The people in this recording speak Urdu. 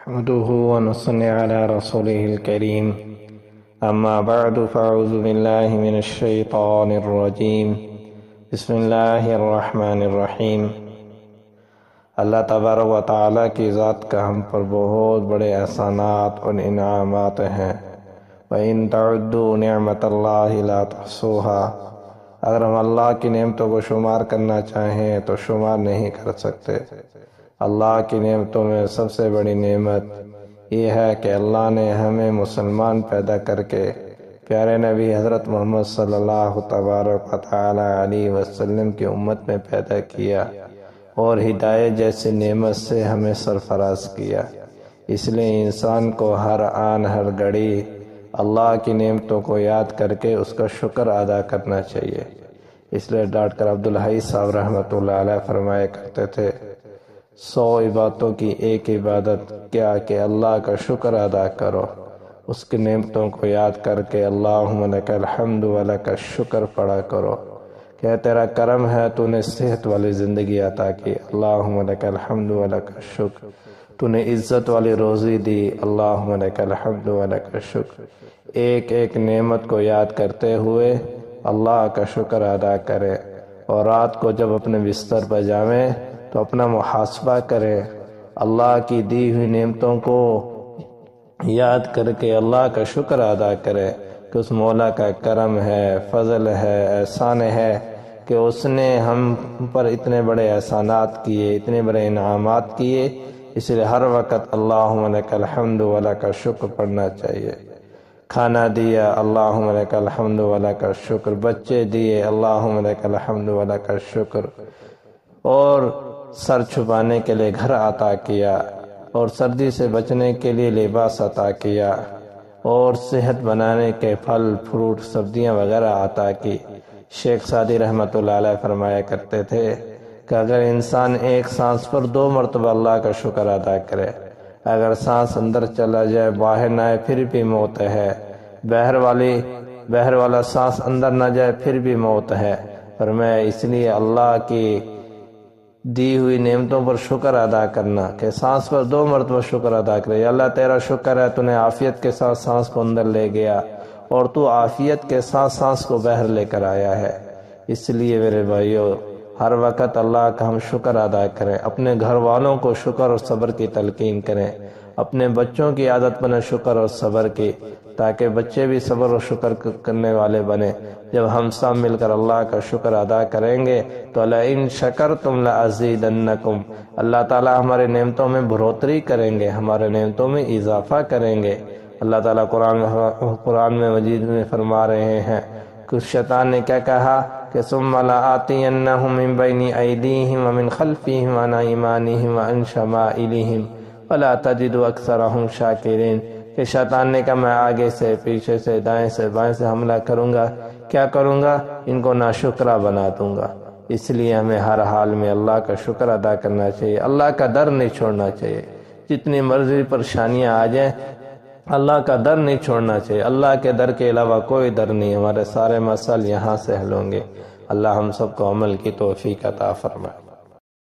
نحمده ونصلي على رسوله الكريم أما بعد فأعوذ بالله من الشيطان الرجيم بسم اللہ الرحمن الرحیم۔ اللہ تبارک و تعالیٰ کی ذات کا ہم پر بہت بڑے احسانات اور انعامات ہیں۔ وَإِن تَعُدُّوا نِعْمَةَ اللَّهِ لَا تُحْصُوهَا، اگر ہم اللہ کی نعمتوں کو شمار کرنا چاہیں تو شمار نہیں کر سکتے۔ اللہ کی نعمتوں میں سب سے بڑی نعمت یہ ہے کہ اللہ نے ہمیں مسلمان پیدا کر کے پیارے نبی حضرت محمد صلی اللہ تبارک و تعالی علیہ وسلم کی امت میں پیدا کیا اور ہدایت جیسی نعمت سے ہمیں سرفراز کیا۔ اس لیے انسان کو ہر آن ہر گھڑی اللہ کی نعمتوں کو یاد کر کے اس کا شکر ادا کرنا چاہیے۔ اس لیے ڈاکٹر عبدالحی صاحب رحمۃ اللہ علیہ فرمایا کرتے تھے، 100 عبادتوں کی ایک عبادت کیا کہ اللہ کا شکر ادا کرو، اس کی نعمتوں کو یاد کر کے اللہم لک الحمد ولک الشکر پڑھا کرو کہ تیرا کرم ہے تو نے صحت والی زندگی عطا کی، اللہم لک الحمد ولک الشکر، تو نے عزت والی روزی دی، اللہم لک الحمد ولک الشکر۔ ایک ایک نعمت کو یاد کرتے ہوئے اللہ کا شکر ادا کرے، اور رات کو جب اپنے بستر پر جائیں تو اپنا محاسبہ کرے، اللہ کی دی ہوئی نعمتوں کو یاد کر کے اللہ کا شکر ادا کرے کہ اس مولا کا کرم ہے، فضل ہے، احسان ہے کہ اس نے ہم پر اتنے بڑے احسانات کیے، اتنے بڑے انعامات کیے۔ اس لیے ہر وقت اللہم لک الحمد ولک الشکر پڑھنا چاہیے۔ کھانا دیا، اللہم لک الحمد ولک الشکر، بچے دیے، اللہم لک الحمد ولک الشکر، اور سر چھپانے کے لیے گھر عطا کیا، اور سردی سے بچنے کے لیے لباس عطا کیا، اور صحت بنانے کے پھل فروٹ سبزیاں وغیرہ عطا کی۔ شیخ سعدی رحمۃ اللہ علیہ فرمایا کرتے تھے کہ اگر انسان ایک سانس پر 2 مرتبہ اللہ کا شکر ادا کرے، اگر سانس اندر چلا جائے باہر نہ آئے پھر بھی موت ہے، باہر والا سانس اندر نہ جائے پھر بھی موت ہے۔ فرمایا اس لیے اللہ کی دی ہوئی نعمتوں پر شکر ادا کرنا کہ سانس پر 2 مرتبہ شکر ادا کرے۔ یا اللہ تیرا شکر ہے تو نے عافیت کے ساتھ سانس کو اندر لے گیا، اور تو عافیت کے ساتھ سانس کو باہر لے کر آیا ہے۔ اس لیے میرے بھائیو، ہر وقت اللہ کا ہم شکر ادا کریں، اپنے گھر والوں کو شکر اور صبر کی تلقین کریں، اپنے بچوں کی عادت بنے شکر اور صبر کی، تاکہ بچے بھی صبر اور شکر کرنے والے بنے۔ جب ہم سب مل کر اللہ کا شکر ادا کریں گے تو لئن شکرتم لازیدنکم، اللہ تعالیٰ ہمارے نعمتوں میں بڑھوتری کریں گے، ہمارے نعمتوں میں اضافہ کریں گے۔ اللہ تعالیٰ قرآن میں مجید میں فرما رہے ہیں کہ شیطان نے کیا کہا کہ ثم لآتینہم من بین ایدیہم ومن خلفہم وعن ایمانہم وعن شمائلہم ولا تجد اکثرہم شاکرین، کہ شیطان نے کہا میں آگے سے، پیچھے سے، دائیں سے، بائیں سے حملہ کروں گا، کیا کروں گا؟ ان کو ناشکرہ بنا دوں گا۔ اس لیے ہمیں ہر حال میں اللہ کا شکر ادا کرنا چاہیے، اللہ کا در نہیں چھوڑنا چاہیے۔ جتنی مرضی پریشانیاں آ جائیں، اللہ کا در نہیں چھوڑنا چاہیے۔ اللہ کے در کے علاوہ کوئی در نہیں، ہمارے سارے مسائل یہاں سے حل ہوں گے۔ اللہ ہم سب کو عمل کی توفیق عطا فرمائے۔